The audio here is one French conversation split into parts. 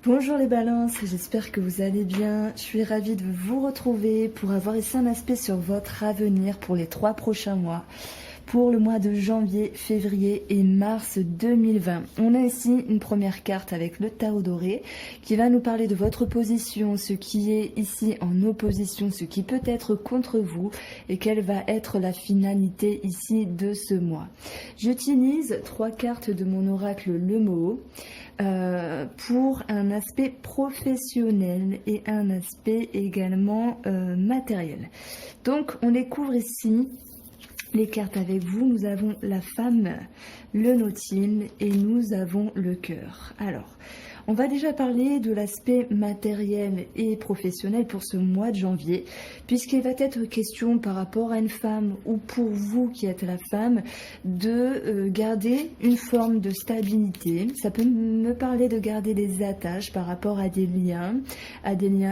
Bonjour les balances, j'espère que vous allez bien. Je suis ravie de vous retrouver pour avoir ici un aspect sur votre avenir pour les 3 prochains mois. Pour le mois de janvier, février et mars 2020. On a ici une première carte avec le tarot doré qui va nous parler de votre position, ce qui est ici en opposition, ce qui peut être contre vous et quelle va être la finalité ici de ce mois. J'utilise 3 cartes de mon oracle Le Moho pour un aspect professionnel et un aspect également matériel. Donc on découvre ici les cartes avec vous. Nous avons la femme, le nautile et nous avons le cœur. Alors, on va déjà parler de l'aspect matériel et professionnel pour ce mois de janvier, puisqu'il va être question par rapport à une femme ou pour vous qui êtes la femme, de garder une forme de stabilité. Ça peut me parler de garder des attaches par rapport à des liens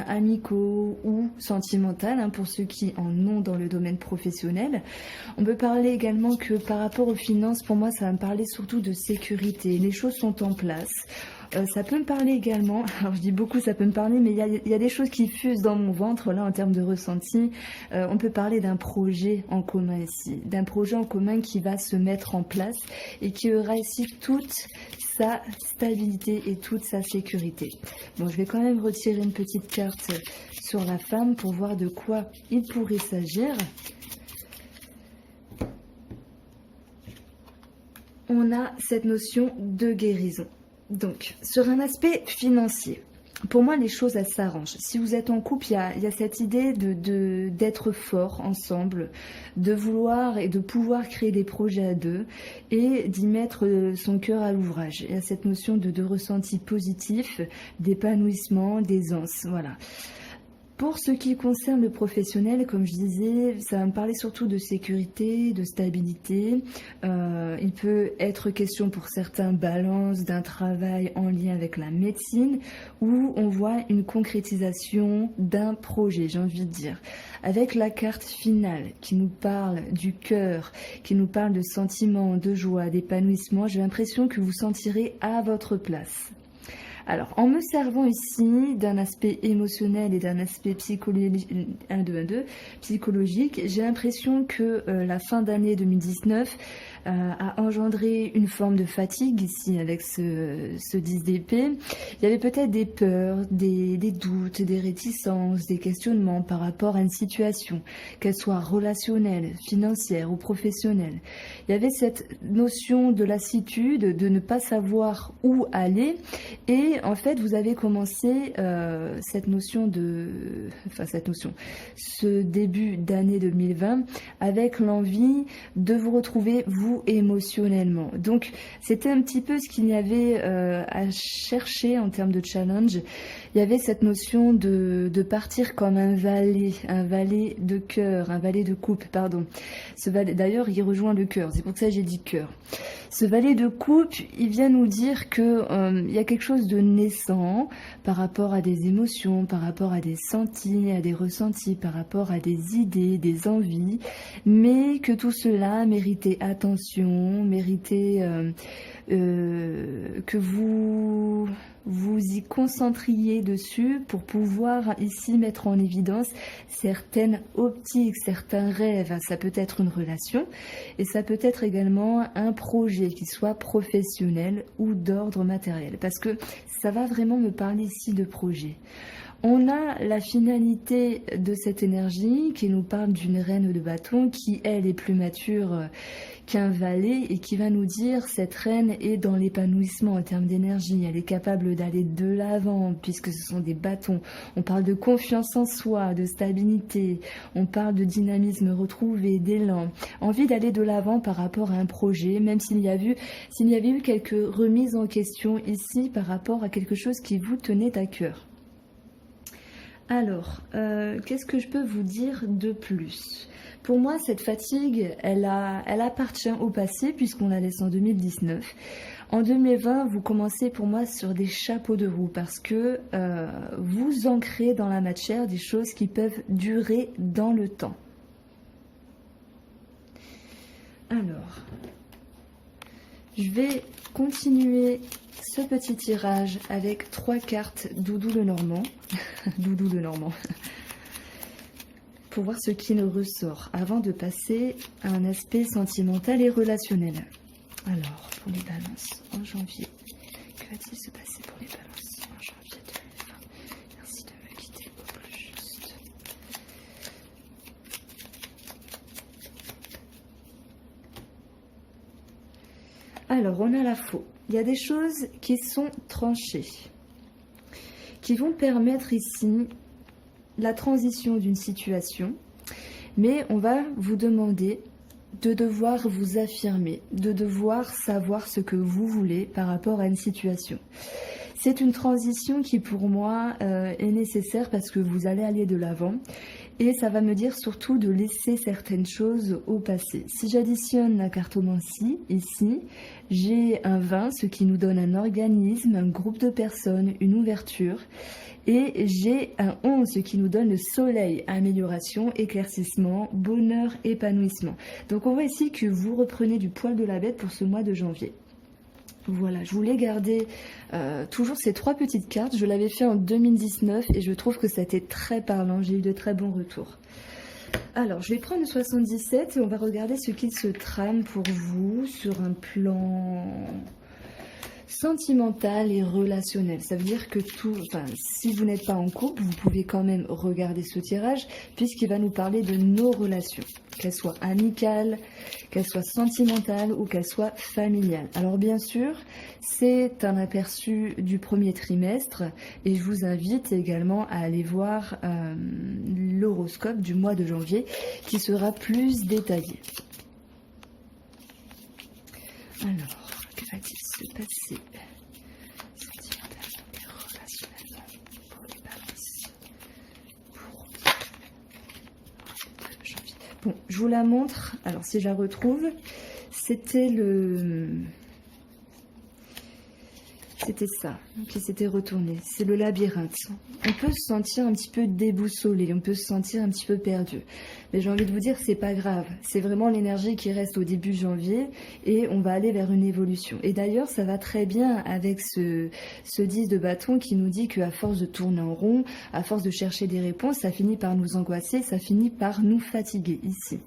amicaux ou sentimentaux, pour ceux qui en ont dans le domaine professionnel. On peut parler également que par rapport aux finances, pour moi, ça va me parler surtout de sécurité. Les choses sont en place. Ça peut me parler également, alors je dis beaucoup ça peut me parler, mais il y a des choses qui fusent dans mon ventre là en termes de ressenti. On peut parler d'un projet en commun ici, d'un projet en commun qui va se mettre en place et qui aura ici toute sa stabilité et toute sa sécurité. Bon, je vais quand même retirer une petite carte sur la femme pour voir de quoi il pourrait s'agir. On a cette notion de guérison. Donc, sur un aspect financier, pour moi, les choses, elles s'arrangent. Si vous êtes en couple, il y a cette idée d'être fort ensemble, de vouloir et de pouvoir créer des projets à deux et d'y mettre son cœur à l'ouvrage. Il y a cette notion de ressenti positif, d'épanouissement, d'aisance, voilà. Pour ce qui concerne le professionnel, comme je disais, ça va me parler surtout de sécurité, de stabilité. Il peut être question pour certains balance d'un travail en lien avec la médecine où on voit une concrétisation d'un projet, j'ai envie de dire. Avec la carte finale qui nous parle du cœur, qui nous parle de sentiments, de joie, d'épanouissement, j'ai l'impression que vous sentirez à votre place. Alors, en me servant ici d'un aspect émotionnel et d'un aspect psychologique, j'ai l'impression que la fin d'année 2019 a engendré une forme de fatigue ici avec ce 10 d'épée. Il y avait peut-être des peurs, des doutes, des réticences, des questionnements par rapport à une situation, qu'elle soit relationnelle, financière ou professionnelle. Il y avait cette notion de lassitude, de ne pas savoir où aller et en fait vous avez commencé ce début d'année 2020 avec l'envie de vous retrouver vous émotionnellement. Donc c'était un petit peu ce qu'il y avait à chercher en termes de challenge. Il y avait cette notion de partir comme un valet de cœur, un valet de coupe, pardon. Ce valet, d'ailleurs, il rejoint le cœur, c'est pour ça que j'ai dit cœur. Ce valet de coupe, il vient nous dire que il y a quelque chose de naissant par rapport à des émotions, par rapport à des sentis, à des ressentis, par rapport à des idées, des envies, mais que tout cela méritait attention, méritait que vous y concentriez dessus pour pouvoir ici mettre en évidence certaines optiques, certains rêves. Ça peut être une relation et ça peut être également un projet qui soit professionnel ou d'ordre matériel parce que ça va vraiment me parler ici de projet. On a la finalité de cette énergie qui nous parle d'une reine de bâton qui, elle, est plus mature qu'un valet et qui va nous dire cette reine est dans l'épanouissement en termes d'énergie. Elle est capable d'aller de l'avant puisque ce sont des bâtons. On parle de confiance en soi, de stabilité. On parle de dynamisme retrouvé, d'élan. Envie d'aller de l'avant par rapport à un projet, même s'il y avait eu quelques remises en question ici par rapport à quelque chose qui vous tenait à cœur. Alors, qu'est-ce que je peux vous dire de plus ? Pour moi, cette fatigue, elle appartient au passé puisqu'on la laisse en 2019. En 2020, vous commencez pour moi sur des chapeaux de roue parce que vous ancrez dans la matière des choses qui peuvent durer dans le temps. Alors, je vais continuer ce petit tirage avec 3 cartes Doudou le Normand. Doudou le Normand. Pour voir ce qui nous ressort avant de passer à un aspect sentimental et relationnel. Alors, pour les balances en janvier, que va-t-il se passer pour les balances en janvier 2020? Merci de me guider au plus juste. Alors, on a la faux. Il y a des choses qui sont tranchées, qui vont permettre ici la transition d'une situation, mais on va vous demander de devoir vous affirmer, de devoir savoir ce que vous voulez par rapport à une situation. C'est une transition qui pour moi est nécessaire parce que vous allez aller de l'avant et ça va me dire surtout de laisser certaines choses au passé. Si j'additionne la cartomancie ici, j'ai un 20, ce qui nous donne un organisme, un groupe de personnes, une ouverture. Et j'ai un 11, ce qui nous donne le soleil, amélioration, éclaircissement, bonheur, épanouissement. Donc on voit ici que vous reprenez du poil de la bête pour ce mois de janvier. Voilà, je voulais garder toujours ces 3 petites cartes. Je l'avais fait en 2019 et je trouve que ça a été très parlant. J'ai eu de très bons retours. Alors, je vais prendre le 77 et on va regarder ce qu'il se trame pour vous sur un plan sentimental et relationnel. Ça veut dire que si vous n'êtes pas en couple, vous pouvez quand même regarder ce tirage puisqu'il va nous parler de nos relations, qu'elles soient amicales, qu'elles soient sentimentales ou qu'elles soient familiales. Alors bien sûr, c'est un aperçu du premier trimestre et je vous invite également à aller voir l'horoscope du mois de janvier qui sera plus détaillé. Alors, que va-t-il se passer sentimentalement et relationnellement pour les balances pour janvier? Bon, je vous la montre. Alors, si je la retrouve, c'était ça qui s'était retourné. C'est le labyrinthe. On peut se sentir un petit peu déboussolé, on peut se sentir un petit peu perdu. Mais j'ai envie de vous dire, c'est pas grave. C'est vraiment l'énergie qui reste au début janvier et on va aller vers une évolution. Et d'ailleurs, ça va très bien avec ce 10 de bâton qui nous dit qu'à force de tourner en rond, à force de chercher des réponses, ça finit par nous angoisser, ça finit par nous fatiguer ici.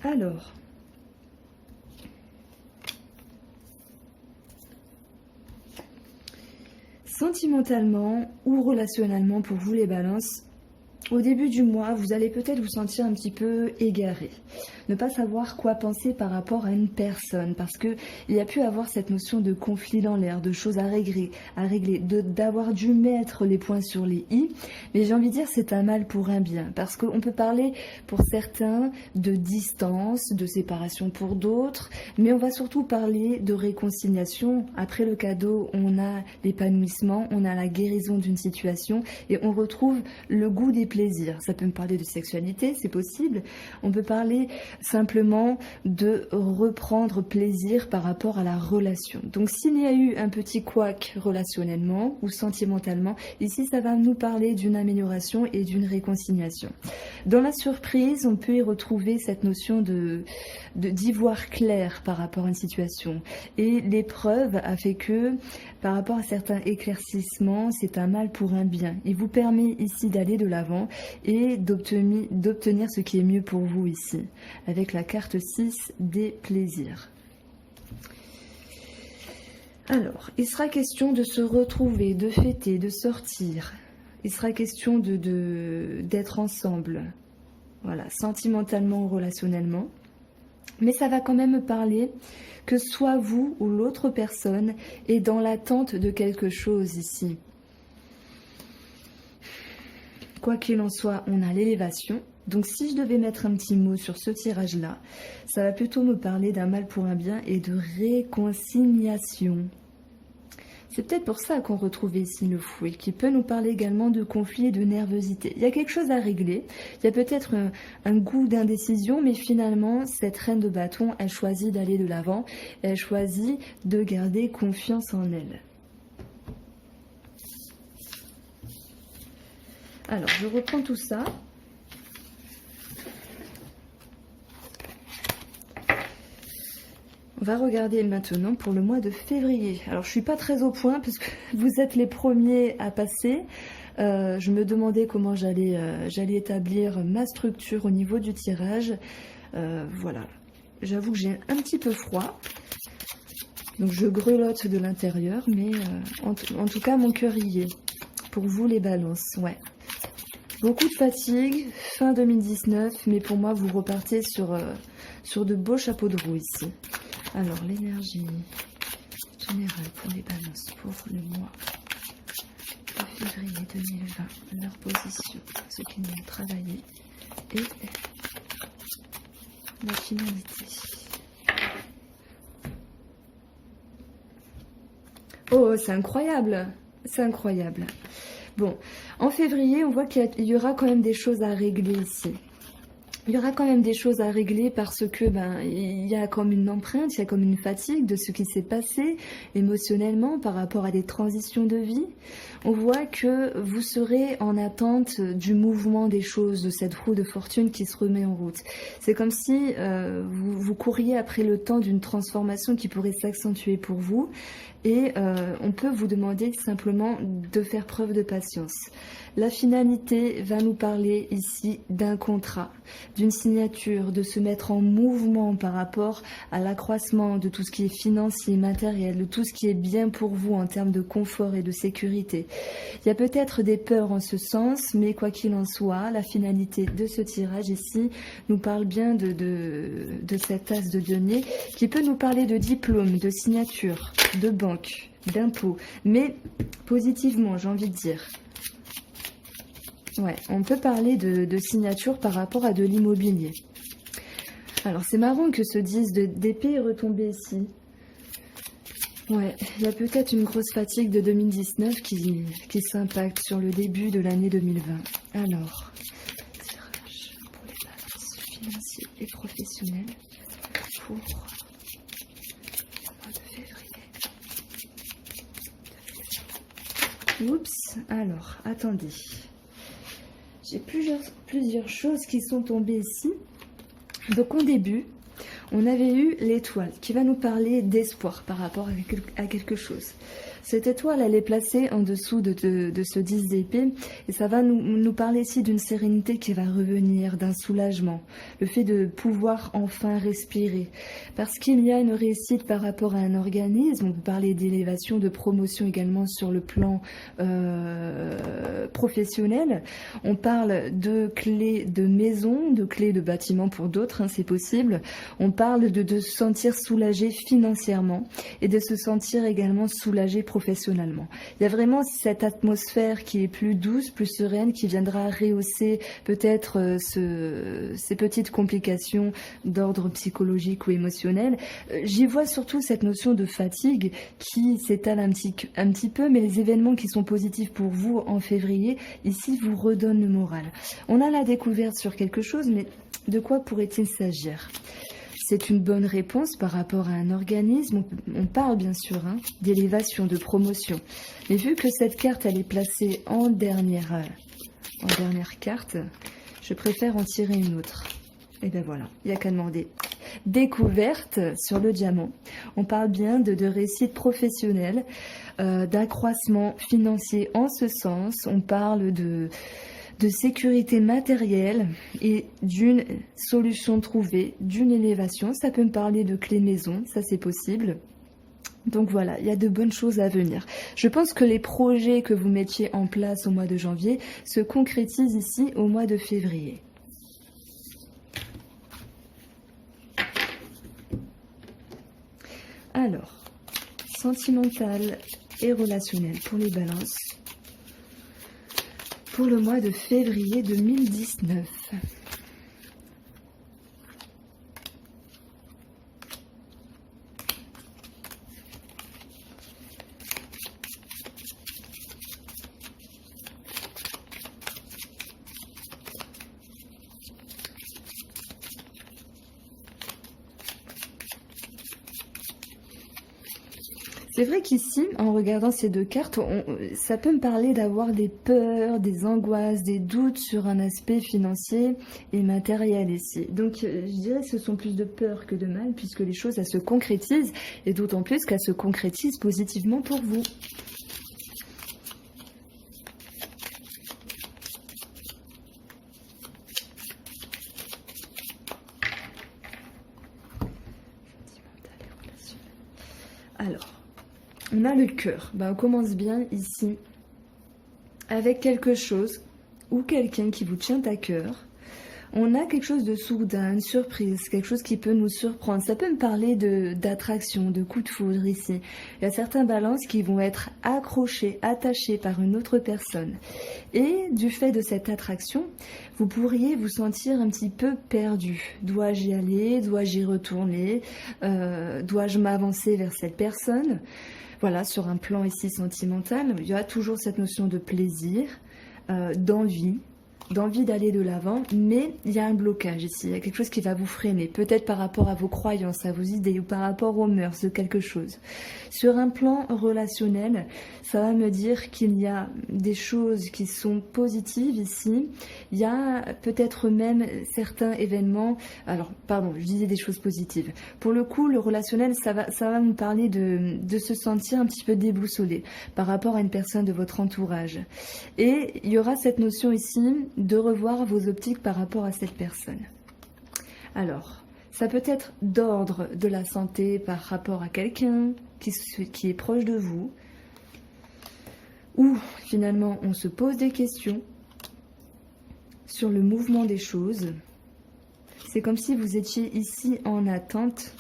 Alors, sentimentalement ou relationnellement pour vous les balances, au début du mois, vous allez peut-être vous sentir un petit peu égaré. Ne pas savoir quoi penser par rapport à une personne. Parce qu'il y a pu avoir cette notion de conflit dans l'air, de choses à régler, d'avoir dû mettre les points sur les i. Mais j'ai envie de dire c'est un mal pour un bien. Parce qu'on peut parler pour certains de distance, de séparation pour d'autres. Mais on va surtout parler de réconciliation. Après le cadeau, on a l'épanouissement, on a la guérison d'une situation. Et on retrouve le goût des plaisir. Ça peut me parler de sexualité, c'est possible. On peut parler simplement de reprendre plaisir par rapport à la relation. Donc s'il y a eu un petit couac relationnellement ou sentimentalement, ici ça va nous parler d'une amélioration et d'une réconciliation. Dans la surprise, on peut y retrouver cette notion d'y voir clair par rapport à une situation. Et l'épreuve a fait que, par rapport à certains éclaircissements, c'est un mal pour un bien. Il vous permet ici d'aller de l'avant et d'obtenir ce qui est mieux pour vous ici, avec la carte 6 des plaisirs. Alors, il sera question de se retrouver, de fêter, de sortir. Il sera question d'être ensemble, voilà, sentimentalement ou relationnellement. Mais ça va quand même parler que soit vous ou l'autre personne est dans l'attente de quelque chose ici. Quoi qu'il en soit, on a l'élévation. Donc si je devais mettre un petit mot sur ce tirage-là, ça va plutôt me parler d'un mal pour un bien et de réconciliation. C'est peut-être pour ça qu'on retrouve ici le fou et qui peut nous parler également de conflit et de nervosité. Il y a quelque chose à régler, il y a peut-être un goût d'indécision, mais finalement, cette reine de bâton, elle choisit d'aller de l'avant, elle choisit de garder confiance en elle. Alors, je reprends tout ça. On va regarder maintenant pour le mois de février. Alors, je ne suis pas très au point parce que vous êtes les premiers à passer. Je me demandais comment j'allais établir ma structure au niveau du tirage. Voilà. J'avoue que j'ai un petit peu froid. Donc, je grelotte de l'intérieur. Mais en tout cas, mon cœur y est. Pour vous, les balances. Ouais. Beaucoup de fatigue, fin 2019, mais pour moi, vous repartez sur de beaux chapeaux de roue ici. Alors, l'énergie générale pour les balances pour le mois de février 2020, leur position, ce qu'ils ont travaillé et la finalité. Oh, c'est incroyable! C'est incroyable. Bon, en février, on voit qu'il y aura quand même des choses à régler ici. Il y aura quand même des choses à régler parce que il y a comme une empreinte, il y a comme une fatigue de ce qui s'est passé émotionnellement par rapport à des transitions de vie. On voit que vous serez en attente du mouvement des choses, de cette roue de fortune qui se remet en route. C'est comme si vous couriez après le temps d'une transformation qui pourrait s'accentuer pour vous. Et on peut vous demander simplement de faire preuve de patience. La finalité va nous parler ici d'un contrat, d'une signature, de se mettre en mouvement par rapport à l'accroissement de tout ce qui est financier, matériel, de tout ce qui est bien pour vous en termes de confort et de sécurité. Il y a peut-être des peurs en ce sens, mais quoi qu'il en soit, la finalité de ce tirage ici nous parle bien de cette as de denier qui peut nous parler de diplôme, de signature, de banque, d'impôts, mais positivement, j'ai envie de dire. Ouais, on peut parler de signature par rapport à de l'immobilier. Alors, c'est marrant que ce 10 d'épée est retombé ici. Ouais, il y a peut-être une grosse fatigue de 2019 qui s'impacte sur le début de l'année 2020. Alors, tirage pour les balances financiers et professionnels pour le mois de février. Oups, alors, attendez. J'ai plusieurs choses qui sont tombées ici. Donc, au début, on avait eu l'étoile qui va nous parler d'espoir par rapport à quelque chose. Cette étoile, elle est placée en dessous de ce 10 d'épée et ça va nous parler ici d'une sérénité qui va revenir, d'un soulagement, le fait de pouvoir enfin respirer. Parce qu'il y a une réussite par rapport à un organisme, on peut parler d'élévation, de promotion également sur le plan professionnel. On parle de clés de maison, de clés de bâtiment pour d'autres, hein, c'est possible. On parle de se sentir soulagé financièrement et de se sentir également soulagé professionnellement. Il y a vraiment cette atmosphère qui est plus douce, plus sereine, qui viendra rehausser peut-être ces petites complications d'ordre psychologique ou émotionnel. J'y vois surtout cette notion de fatigue qui s'étale un petit peu, mais les événements qui sont positifs pour vous en février, ici, vous redonnent le moral. On a la découverte sur quelque chose, mais de quoi pourrait-il s'agir ? C'est une bonne réponse par rapport à un organisme. On parle bien sûr d'élévation, de promotion. Mais vu que cette carte elle est placée en dernière carte, je préfère en tirer une autre. Et bien voilà, il n'y a qu'à demander. Découverte sur le diamant. On parle bien de réussite professionnelle, d'accroissement financier en ce sens. On parle de sécurité matérielle et d'une solution trouvée, d'une élévation. Ça peut me parler de clé maison, ça c'est possible. Donc voilà, il y a de bonnes choses à venir. Je pense que les projets que vous mettiez en place au mois de janvier se concrétisent ici au mois de février. Alors, sentimental et relationnel pour les balances. Pour le mois de février 2019. C'est vrai qu'ici, en regardant ces deux cartes, ça peut me parler d'avoir des peurs, des angoisses, des doutes sur un aspect financier et matériel ici. Donc je dirais que ce sont plus de peurs que de mal, puisque les choses, elles se concrétisent, et d'autant plus qu'elles se concrétisent positivement pour vous. Alors, on a le cœur. Ben, on commence bien ici avec quelque chose ou quelqu'un qui vous tient à cœur. On a quelque chose de soudain, une surprise, quelque chose qui peut nous surprendre. Ça peut me parler d'attraction, de coup de foudre ici. Il y a certains balances qui vont être accrochés, attachés par une autre personne. Et du fait de cette attraction, vous pourriez vous sentir un petit peu perdu. Dois-je y aller? Dois-je y retourner? Dois-je m'avancer vers cette personne? Voilà, sur un plan ici sentimental, il y a toujours cette notion de plaisir, d'envie d'aller de l'avant, mais il y a un blocage ici, il y a quelque chose qui va vous freiner, peut-être par rapport à vos croyances, à vos idées, ou par rapport aux mœurs de quelque chose. Sur un plan relationnel, ça va me dire qu'il y a des choses qui sont positives ici, il y a peut-être même certains événements, alors pardon, je disais des choses positives. Pour le coup, le relationnel, ça va nous parler de se sentir un petit peu déboussolé par rapport à une personne de votre entourage. Et il y aura cette notion ici de revoir vos optiques par rapport à cette personne. Alors, ça peut être d'ordre de la santé par rapport à quelqu'un qui est proche de vous, ou finalement on se pose des questions sur le mouvement des choses. C'est comme si vous étiez ici en attente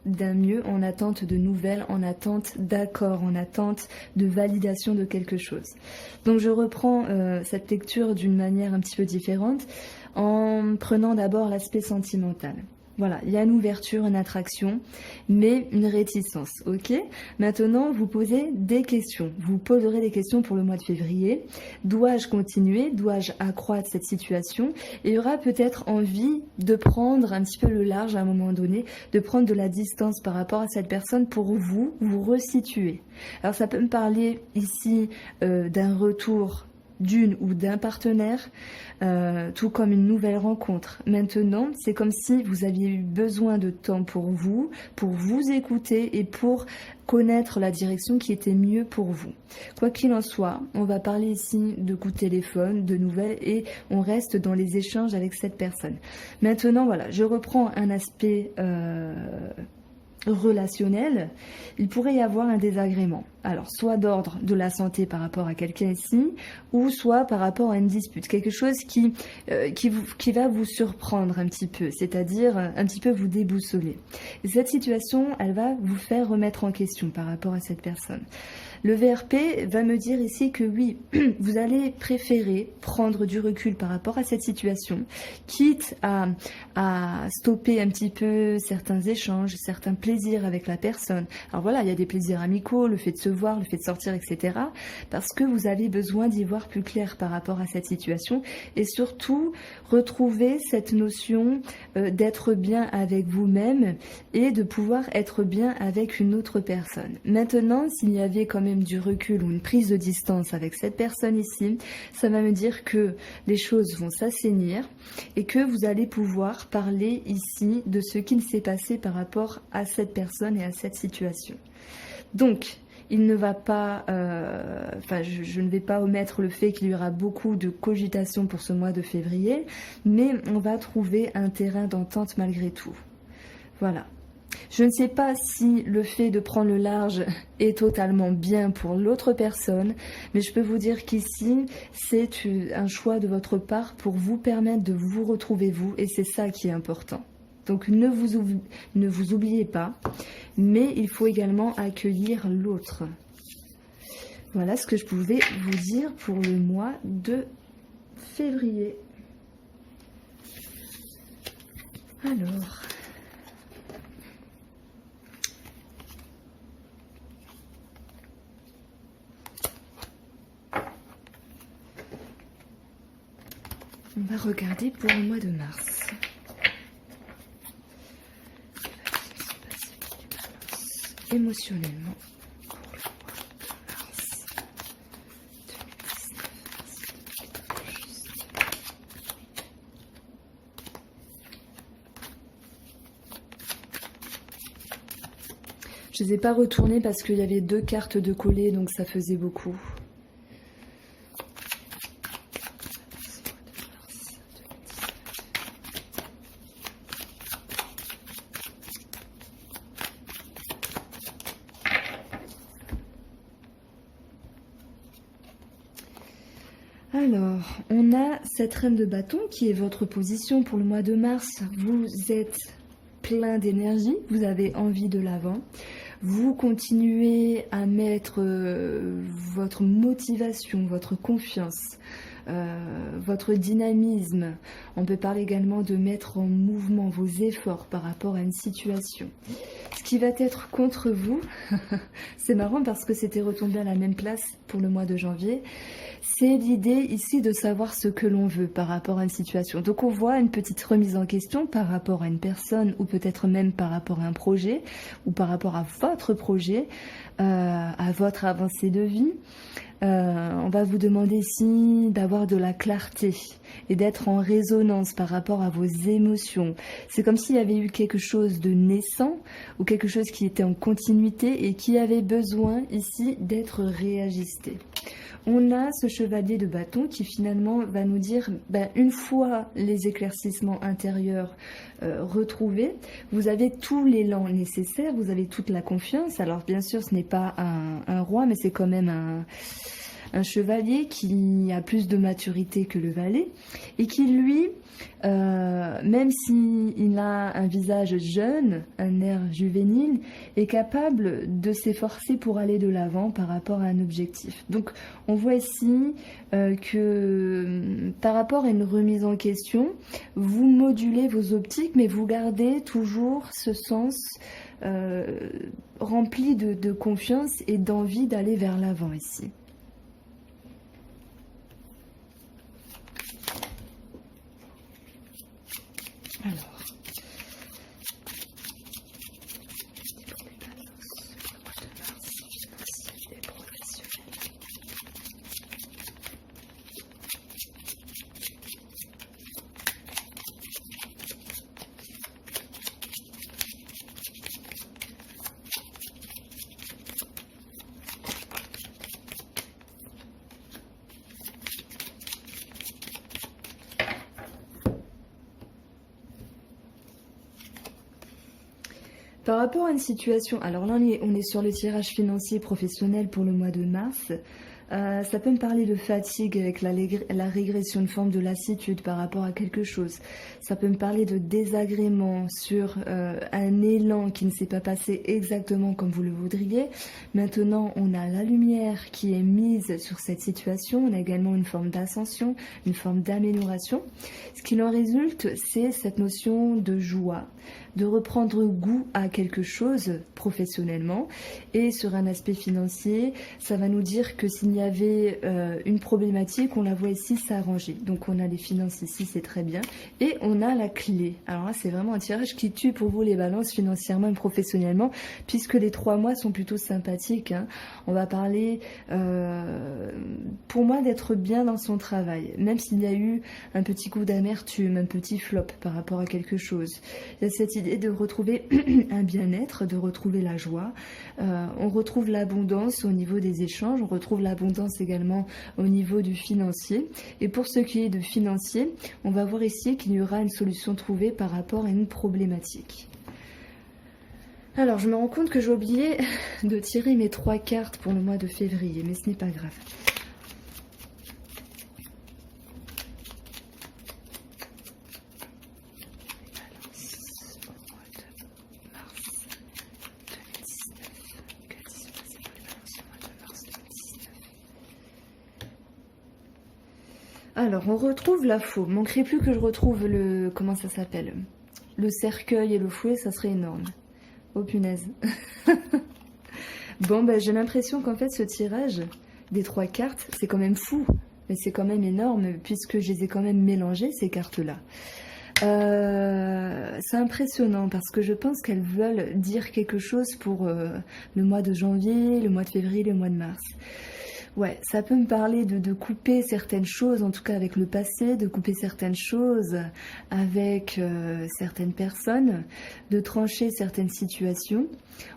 d'un mieux, en attente de nouvelles, en attente d'accord, en attente de validation de quelque chose. Donc je reprends cette lecture d'une manière un petit peu différente en prenant d'abord l'aspect sentimental. Voilà, il y a une ouverture, une attraction, mais une réticence, ok? Maintenant, vous posez des questions. Vous poserez des questions pour le mois de février. Dois-je continuer? Dois-je accroître cette situation? Et il y aura peut-être envie de prendre un petit peu le large à un moment donné, de prendre de la distance par rapport à cette personne pour vous resituer. Alors ça peut me parler ici d'un retour d'une ou d'un partenaire, tout comme une nouvelle rencontre. Maintenant, c'est comme si vous aviez eu besoin de temps pour vous écouter et pour connaître la direction qui était mieux pour vous. Quoi qu'il en soit, on va parler ici de coups de téléphone, de nouvelles, et on reste dans les échanges avec cette personne. Maintenant, voilà, je reprends un aspect relationnel, il pourrait y avoir un désagrément. Alors, soit d'ordre de la santé par rapport à quelqu'un ici, ou soit par rapport à une dispute. Quelque chose qui va vous surprendre un petit peu, c'est-à-dire un petit peu vous déboussoler. Et cette situation, elle va vous faire remettre en question par rapport à cette personne. Le VRP va me dire ici que oui, vous allez préférer prendre du recul par rapport à cette situation, quitte à stopper un petit peu certains échanges, certains plaisirs avec la personne. Alors voilà, il y a des plaisirs amicaux, le fait de se voir, le fait de sortir, etc. Parce que vous avez besoin d'y voir plus clair par rapport à cette situation et surtout retrouver cette notion d'être bien avec vous-même et de pouvoir être bien avec une autre personne. Maintenant, s'il y avait quand même du recul ou une prise de distance avec cette personne ici, ça va me dire que les choses vont s'assainir et que vous allez pouvoir parler ici de ce qu'il s'est passé par rapport à cette personne et à cette situation. Donc, il ne va pas, je ne vais pas omettre le fait qu'il y aura beaucoup de cogitation pour ce mois de février, mais on va trouver un terrain d'entente malgré tout. Voilà. Je ne sais pas si le fait de prendre le large est totalement bien pour l'autre personne, mais je peux vous dire qu'ici, c'est un choix de votre part pour vous permettre de vous retrouver vous, et c'est ça qui est important. Donc ne vous oubliez pas, mais il faut également accueillir l'autre. Voilà ce que je pouvais vous dire pour le mois de février. Alors... on va regarder pour le mois de mars. Émotionnellement Je les ai pas retournées parce qu'il y avait 2 cartes de coller, donc ça faisait beaucoup. Alors, on a cette reine de bâton qui est votre position pour le mois de mars. Vous êtes plein d'énergie, vous avez envie de l'avant. Vous continuez à mettre votre motivation, votre confiance, votre dynamisme. On peut parler également de mettre en mouvement vos efforts par rapport à une situation. Ce qui va être contre vous, c'est marrant parce que c'était retombé à la même place pour le mois de janvier, c'est l'idée ici de savoir ce que l'on veut par rapport à une situation. Donc on voit une petite remise en question par rapport à une personne ou peut-être même par rapport à un projet ou par rapport à votre projet, à votre avancée de vie. On va vous demander ici d'avoir de la clarté et d'être en résonance par rapport à vos émotions. C'est comme s'il y avait eu quelque chose de naissant ou quelque chose qui était en continuité et qui avait besoin ici d'être réajusté. On a ce chevalier de bâton qui finalement va nous dire, une fois les éclaircissements intérieurs retrouvés, vous avez tout l'élan nécessaire, vous avez toute la confiance. Alors bien sûr, ce n'est pas un roi, mais c'est quand même un chevalier qui a plus de maturité que le valet et qui lui, même s'il a un visage jeune, un air juvénile, est capable de s'efforcer pour aller de l'avant par rapport à un objectif. Donc on voit ici que par rapport à une remise en question, vous modulez vos optiques mais vous gardez toujours ce sens rempli de confiance et d'envie d'aller vers l'avant ici. Alors, par rapport à une situation, alors là on est sur le tirage financier professionnel pour le mois de mars. Ça peut me parler de fatigue avec la régression, une forme de lassitude par rapport à quelque chose. Ça peut me parler de désagrément sur un élan qui ne s'est pas passé exactement comme vous le voudriez. Maintenant, on a la lumière qui est mise sur cette situation. On a également une forme d'ascension, une forme d'amélioration. Ce qui en résulte, c'est cette notion de joie, de reprendre goût à quelque chose professionnellement. Et sur un aspect financier, ça va nous dire que s'il y avait une problématique, on la voit ici s'arranger. Donc on a les finances ici, c'est très bien. Et on a la clé. Alors là, c'est vraiment un tirage qui tue pour vous les balances financièrement et professionnellement, puisque les 3 mois sont plutôt sympathiques. Hein. On va parler, pour moi, d'être bien dans son travail, même s'il y a eu un petit coup d'amertume, un petit flop par rapport à quelque chose. Il y a cette idée de retrouver un bien-être, de retrouver la joie. On retrouve l'abondance au niveau des échanges, on retrouve l'abondance également au niveau du financier. Et pour ce qui est de financier, on va voir ici qu'il y aura une solution trouvée par rapport à une problématique. Alors, je me rends compte que j'ai oublié de tirer mes 3 cartes pour le mois de février, mais ce n'est pas grave. Alors, on retrouve la faux. Manquerait plus que je retrouve le... Comment ça s'appelle? Le cercueil et le fouet, ça serait énorme. Oh punaise. Bon, j'ai l'impression qu'en fait, ce tirage des 3 cartes, c'est quand même fou. Mais c'est quand même énorme, puisque je les ai quand même mélangées, ces cartes-là. C'est impressionnant, parce que je pense qu'elles veulent dire quelque chose pour le mois de janvier, le mois de février, le mois de mars. Ouais, ça peut me parler de couper certaines choses, en tout cas avec le passé, de couper certaines choses avec certaines personnes, de trancher certaines situations.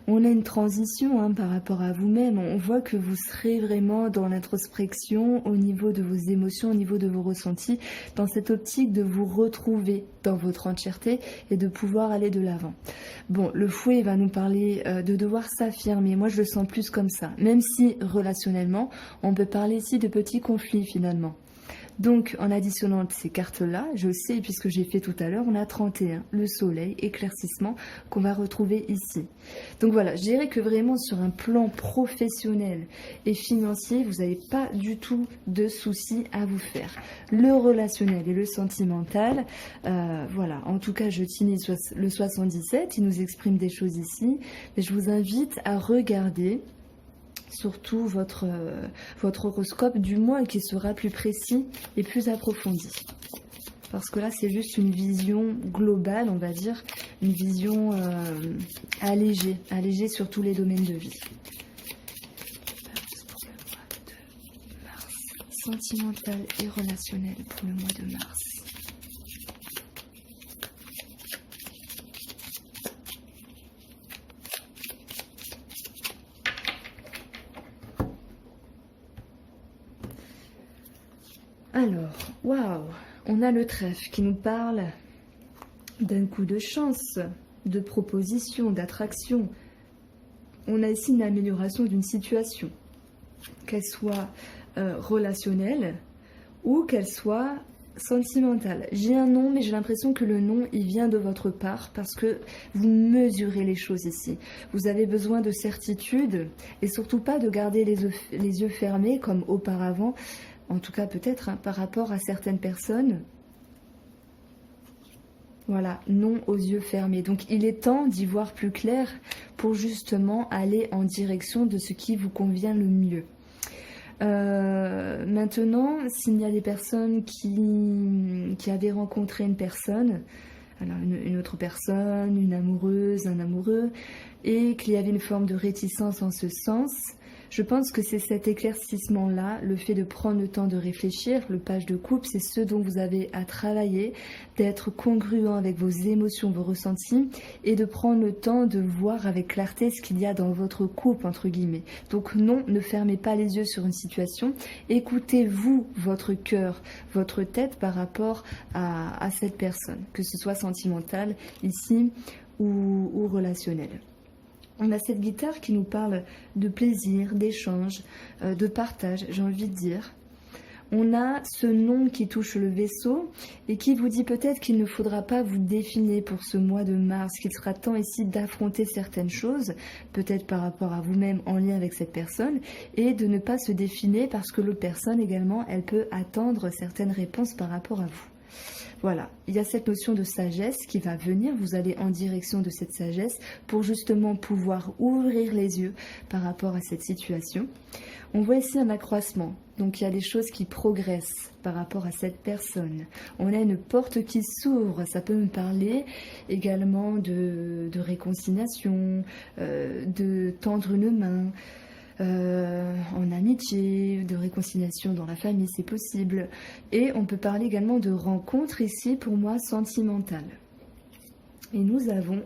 On a une transition hein, par rapport à vous-même. On voit que vous serez vraiment dans l'introspection au niveau de vos émotions, au niveau de vos ressentis, dans cette optique de vous retrouver dans votre entièreté et de pouvoir aller de l'avant. Bon, le fouet va nous parler de devoir s'affirmer. Moi, je le sens plus comme ça. Même si, relationnellement, on peut parler ici de petits conflits, finalement. Donc, en additionnant ces cartes-là, je sais, puisque j'ai fait tout à l'heure, on a 31, le soleil, éclaircissement, qu'on va retrouver ici. Donc voilà, je dirais que vraiment sur un plan professionnel et financier, vous n'avez pas du tout de soucis à vous faire. Le relationnel et le sentimental, voilà, en tout cas, je tiens le 77, il nous exprime des choses ici, mais je vous invite à regarder surtout votre horoscope du mois qui sera plus précis et plus approfondi. Parce que là, c'est juste une vision globale, on va dire, une vision allégée sur tous les domaines de vie. Pour le mois de mars, sentimental et relationnel pour le mois de mars. Alors, waouh, on a le trèfle qui nous parle d'un coup de chance, de proposition, d'attraction. On a ici une amélioration d'une situation, qu'elle soit relationnelle ou qu'elle soit sentimentale. J'ai un nom, mais j'ai l'impression que le nom, il vient de votre part parce que vous mesurez les choses ici. Vous avez besoin de certitude et surtout pas de garder les yeux fermés comme auparavant. En tout cas, peut-être hein, par rapport à certaines personnes. Voilà, non aux yeux fermés. Donc, il est temps d'y voir plus clair pour justement aller en direction de ce qui vous convient le mieux. Maintenant, s'il y a des personnes qui avaient rencontré une personne, alors une autre personne, une amoureuse, un amoureux, et qu'il y avait une forme de réticence en ce sens, je pense que c'est cet éclaircissement-là, le fait de prendre le temps de réfléchir, le page de coupe, c'est ce dont vous avez à travailler, d'être congruent avec vos émotions, vos ressentis, et de prendre le temps de voir avec clarté ce qu'il y a dans votre coupe, entre guillemets. Donc non, ne fermez pas les yeux sur une situation, écoutez-vous, votre cœur, votre tête par rapport à cette personne, que ce soit sentimental ici ou relationnel. On a cette guitare qui nous parle de plaisir, d'échange, de partage, j'ai envie de dire. On a ce nom qui touche le vaisseau et qui vous dit peut-être qu'il ne faudra pas vous défiler pour ce mois de mars, qu'il sera temps ici d'affronter certaines choses, peut-être par rapport à vous-même en lien avec cette personne, et de ne pas se défiler parce que l'autre personne également, elle peut attendre certaines réponses par rapport à vous. Voilà, il y a cette notion de sagesse qui va venir, vous allez en direction de cette sagesse pour justement pouvoir ouvrir les yeux par rapport à cette situation. On voit ici un accroissement, donc il y a des choses qui progressent par rapport à cette personne. On a une porte qui s'ouvre, ça peut me parler également de réconciliation, de tendre une main, en amitié, de réconciliation dans la famille, c'est possible. Et on peut parler également de rencontres ici, pour moi, sentimentales. Et nous avons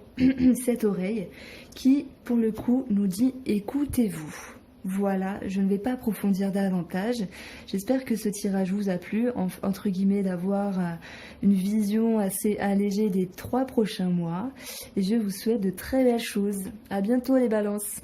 cette oreille qui, pour le coup, nous dit « écoutez-vous ». Voilà, je ne vais pas approfondir davantage. J'espère que ce tirage vous a plu, entre guillemets, d'avoir une vision assez allégée des 3 prochains mois. Et je vous souhaite de très belles choses. À bientôt les balances.